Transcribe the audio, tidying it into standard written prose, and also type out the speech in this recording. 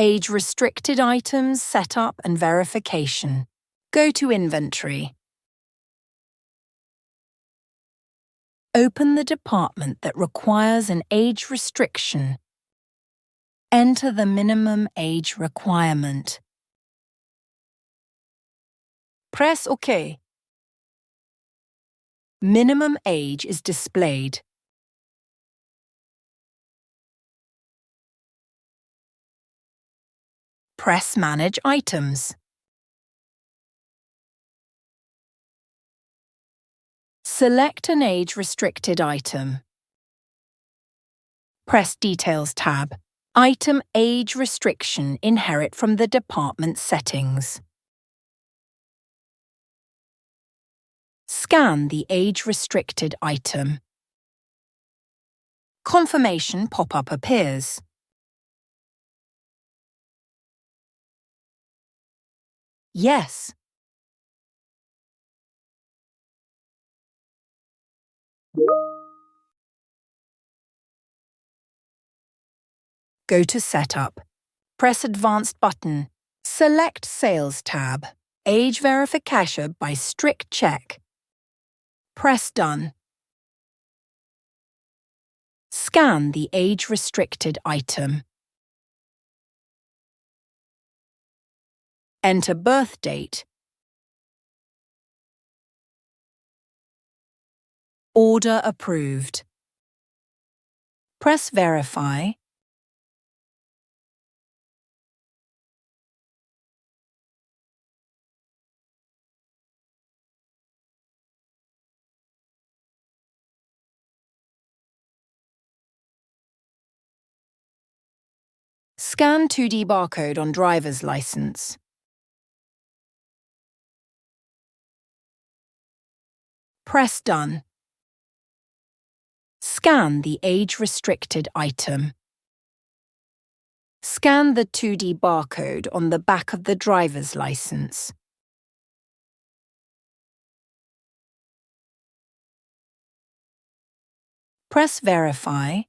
Age-restricted items, setup and verification. Go to Inventory. Open the department that requires an age restriction. Enter the minimum age requirement. Press OK. Minimum age is displayed. Press Manage Items. Select an age-restricted item. Press Details tab. Item Age Restriction inherit from the department settings. Scan the age-restricted item. Confirmation pop-up appears. Yes. Go to Setup. Press Advanced button. Select Sales tab. Age verification by strict check. Press Done. Scan the age-restricted item. Enter birth date. Order approved. Press Verify. Scan 2D barcode on driver's license. Press Done. Scan the age-restricted item. Scan the 2D barcode on the back of the driver's license. Press Verify.